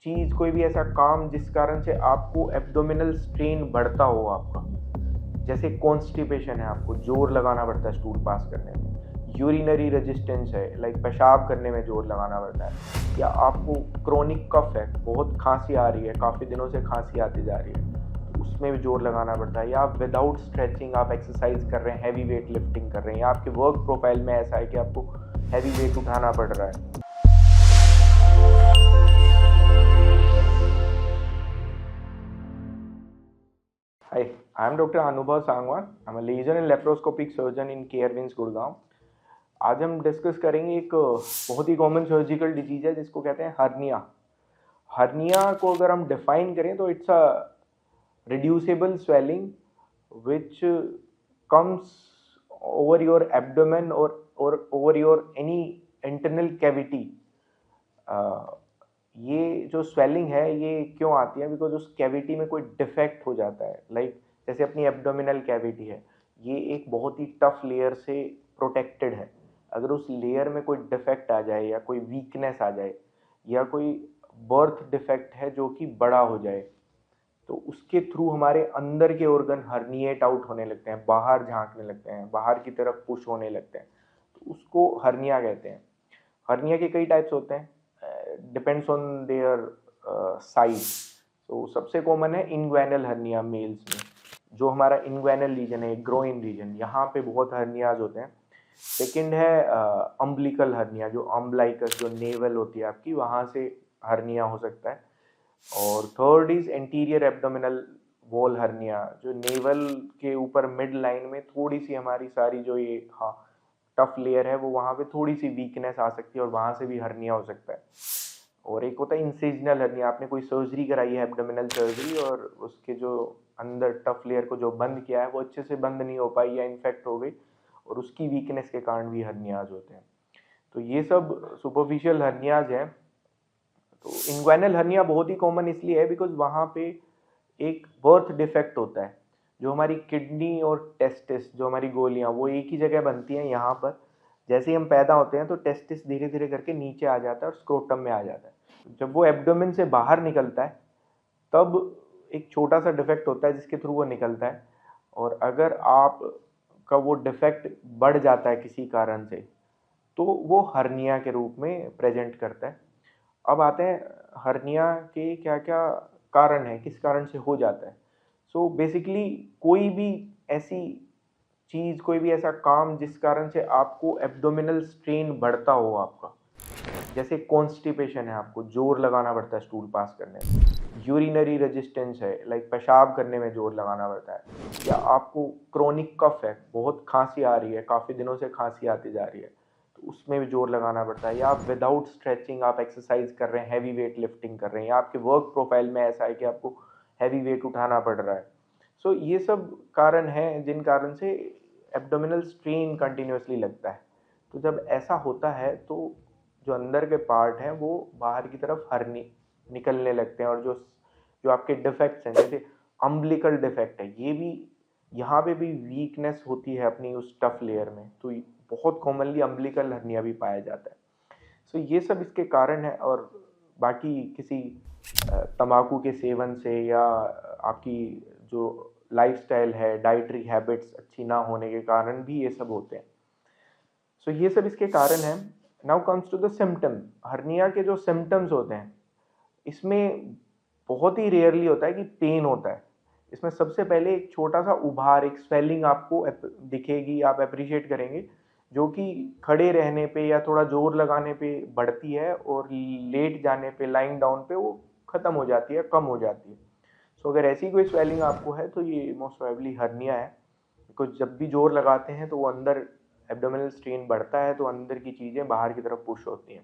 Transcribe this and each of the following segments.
चीज़, कोई भी ऐसा काम जिस कारण से आपको एब्डोमिनल स्ट्रेन बढ़ता हो आपका, जैसे कॉन्स्टिपेशन है, आपको जोर लगाना पड़ता है स्टूल पास करने में, यूरिनरी रेजिस्टेंस है, लाइक पेशाब करने में जोर लगाना पड़ता है, या आपको क्रोनिक कफ है, बहुत खांसी आ रही है, काफ़ी दिनों से खांसी आती जा रही है, तो उसमें भी जोर लगाना पड़ता है, या आप विदाउट स्ट्रेचिंग आप एक्सरसाइज कर रहे हैं, हैवी वेट लिफ्टिंग कर रहे हैं, या आपके वर्क प्रोफाइल में ऐसा है कि आपको हैवी वेट उठाना पड़ रहा है। Hi, I am Dr. Anubhav Sangwan. I'm a lesion and laparoscopic surgeon in केयरविंस Gurgaon. आज हम डिस्कस करेंगे एक बहुत ही कॉमन सर्जिकल डिजीज है जिसको कहते हैं हर्निया। हर्निया को अगर हम डिफाइन करें तो it's a reducible swelling which comes over your abdomen और over your any internal cavity. ये जो स्वेलिंग है ये क्यों आती है? बिकॉज उस कैविटी में कोई डिफेक्ट हो जाता है। लाइक जैसे अपनी एब्डोमिनल कैविटी है, ये एक बहुत ही टफ लेयर से प्रोटेक्टेड है। अगर उस लेयर में कोई डिफेक्ट आ जाए या कोई वीकनेस आ जाए या कोई बर्थ डिफेक्ट है जो कि बड़ा हो जाए, तो उसके थ्रू हमारे अंदर के ऑर्गन हर्निएट आउट होने लगते हैं, बाहर झांकने लगते हैं, बाहर की तरफ पुश होने लगते हैं, तो उसको हर्निया कहते हैं। हर्निया के कई टाइप्स होते हैं, डिपेंड्स ऑन देयर साइज। तो सबसे कॉमन है इनग्वाइनल हर्निया मेल्स में, जो हमारा इनग्वाइनल रीजन है, ग्रोइन रीजन, यहाँ पे बहुत हर्नियाज होते हैं। सेकंड है अम्बिलिकल हर्निया, जो अम्बलाइकस जो नेवल होती है आपकी, वहाँ से हर्निया हो सकता है। और third is anterior abdominal wall hernia, जो नेवल के ऊपर मिड लाइन में थोड़ी सी हमारी सारी जो ये टफ लेयर है वो वहाँ पे थोड़ी सी वीकनेस आ सकती है और वहाँ से भी हर्निया हो सकता है। और एक होता है इंसिजनल हर्निया, आपने कोई सर्जरी कराई है, एब्डोमिनल सर्जरी, और उसके जो अंदर टफ लेयर को जो बंद किया है वो अच्छे से बंद नहीं हो पाई या इन्फेक्ट हो गई, और उसकी वीकनेस के कारण भी हर्नियाज होते हैं। तो ये सब सुपरफिशियल हर्नियाज हैं। तो इनग्वाइनल हर्निया बहुत ही कॉमन इसलिए है बिकॉज वहाँ पे एक बर्थ डिफेक्ट होता है। जो हमारी किडनी और टेस्टिस, जो हमारी गोलियाँ, वो एक ही जगह बनती हैं यहाँ पर। जैसे ही हम पैदा होते हैं तो टेस्टिस धीरे धीरे करके नीचे आ जाता है और स्क्रोटम में आ जाता है। जब वो एब्डोमेन से बाहर निकलता है तब एक छोटा सा डिफेक्ट होता है जिसके थ्रू वो निकलता है, और अगर आप का वो डिफेक्ट बढ़ जाता है किसी कारण से तो वो हर्निया के रूप में प्रेजेंट करता है। अब आते हैं हर्निया के क्या क्या कारण है, किस कारण से हो जाता है। सो बेसिकली कोई भी ऐसी चीज़, कोई भी ऐसा काम जिस कारण से आपको एब्डोमिनल स्ट्रेन बढ़ता हो आपका, जैसे कॉन्स्टिपेशन है, आपको जोर लगाना पड़ता है स्टूल पास करने में, यूरिनरी रेजिस्टेंस है, लाइक पेशाब करने में जोर लगाना पड़ता है, या आपको क्रोनिक कफ है, बहुत खांसी आ रही है, काफ़ी दिनों से खांसी आती जा रही है, तो उसमें भी जोर लगाना पड़ता है, या आप विदाउट स्ट्रेचिंग आप एक्सरसाइज कर रहे हैं, हैवी वेट लिफ्टिंग कर रहे हैं, या आपके वर्क प्रोफाइल में ऐसा है कि आपको हैवी वेट उठाना पड़ रहा है। सो ये सब कारण हैं जिन कारण से एब्डोमिनल स्ट्रेन कंटिन्यूसली लगता है। तो जब ऐसा होता है तो जो अंदर के पार्ट हैं वो बाहर की तरफ निकलने लगते हैं, और जो जो आपके डिफेक्ट्स हैं, जैसे अम्बिलिकल डिफेक्ट है, ये भी यहाँ पे भी वीकनेस होती है अपनी उस टफ लेयर में, तो बहुत कॉमनली अम्बिलिकल हर्निया भी पाया जाता है। सो ये सब इसके कारण है। और बाकी किसी तंबाकू के सेवन से या आपकी जो लाइफस्टाइल है, डाइटरी हैबिट्स अच्छी ना होने के कारण भी ये सब होते हैं। सो ये सब इसके कारण हैं। Now comes to the symptom. Hernia के जो सिम्टम्स होते हैं, इसमें बहुत ही रेयरली होता है कि पेन होता है। इसमें सबसे पहले एक छोटा सा उभार, एक स्वेलिंग आपको दिखेगी, आप अप्रिशिएट करेंगे, जो कि खड़े रहने पे या थोड़ा जोर लगाने पे बढ़ती है और लेट जाने पे, लाइंग डाउन पे वो खत्म हो जाती है, कम हो जाती है। सो अगर ऐसी कोई स्वेलिंग आपको है तो ये मोस्ट प्रोबेबली हर्निया है। बिकॉज जब भी जोर लगाते हैं तो वो अंदर एब्डोमिनल स्ट्रेन बढ़ता है, तो अंदर की चीज़ें बाहर की तरफ पुश होती हैं।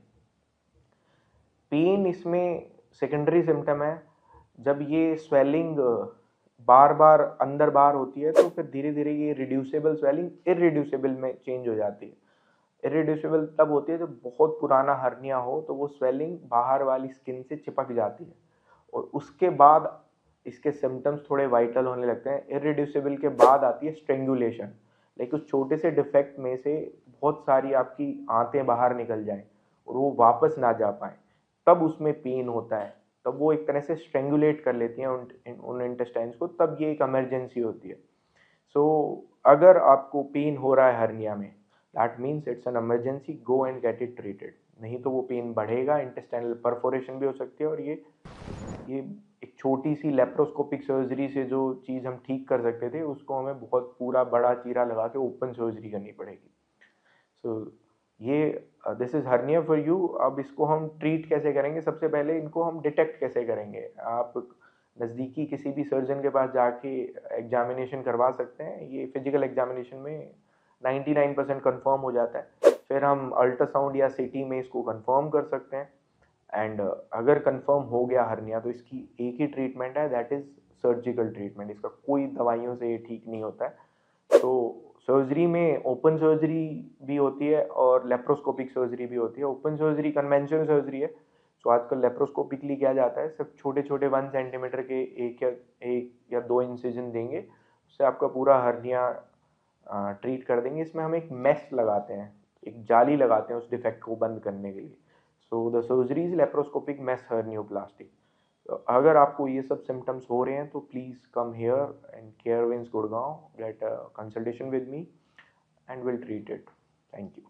पेन इसमें सेकेंडरी सिम्टम है। जब ये स्वेलिंग बार बार अंदर बाहर होती है तो फिर धीरे धीरे ये रिड्यूसेबल स्वेलिंग इरिड्यूसेबल में चेंज हो जाती है। इरिड्यूसेबल तब होती है जब बहुत पुराना हर्निया हो, तो वो स्वेलिंग बाहर वाली स्किन से चिपक जाती है, और उसके बाद इसके सिम्टम्स थोड़े वाइटल होने लगते हैं। इरिड्यूसेबल के बाद आती है स्ट्रेंगुलेशन, लाइक उस छोटे से डिफेक्ट में से बहुत सारी आपकी आंतें बाहर निकल जाएं और वो वापस ना जा पाए, तब उसमें पेन होता है, तब वो एक तरह से स्ट्रेंगुलेट कर लेती हैं उन इंटेस्टाइन्स को, तब ये एक इमरजेंसी होती है। सो अगर आपको पेन हो रहा है हर्निया में, that means it's an emergency, go and get it treated. नहीं तो वो पेन बढ़ेगा, इंटेस्टाइनल परफोरेशन भी हो सकती है, और ये एक छोटी सी लेप्रोस्कोपिक सर्जरी से जो चीज़ हम ठीक कर सकते थे उसको हमें बहुत पूरा बड़ा चीरा लगा के ओपन सर्जरी करनी पड़ेगी। सो ये this is hernia for you. अब इसको हम ट्रीट कैसे करेंगे? सबसे पहले इनको हम डिटेक्ट कैसे करेंगे? आप नज़दीकी किसी भी सर्जन के पास जाके एग्जामिनेशन करवा सकते हैं। ये फिजिकल एग्जामिनेशन में 99% कंफर्म हो जाता है। फिर हम अल्ट्रासाउंड या सीटी में इसको कंफर्म कर सकते हैं। एंड अगर कंफर्म हो गया हर्निया तो इसकी एक ही ट्रीटमेंट है, दैट इज़ सर्जिकल ट्रीटमेंट। इसका कोई दवाइयों से ये ठीक नहीं होता है। तो सर्जरी में ओपन सर्जरी भी होती है और लेप्रोस्कोपिक सर्जरी भी होती है। ओपन सर्जरी कन्वेंशनल सर्जरी है। सो आजकल लेप्रोस्कोपिकली किया जाता है, सिर्फ छोटे छोटे 1 सेंटीमीटर के एक या 2 इंसिजन देंगे, उससे आपका पूरा हर्निया ट्रीट कर देंगे। इसमें हम एक मेश लगाते हैं, एक जाली लगाते हैं उस डिफेक्ट को बंद करने के लिए। So the surgery is laparoscopic mesh hernioplasty. अगर आपको ये सब सिम्टम्स हो रहे हैं तो please come here and care wins Gurgaon, get a consultation with me and will treat it. Thank you.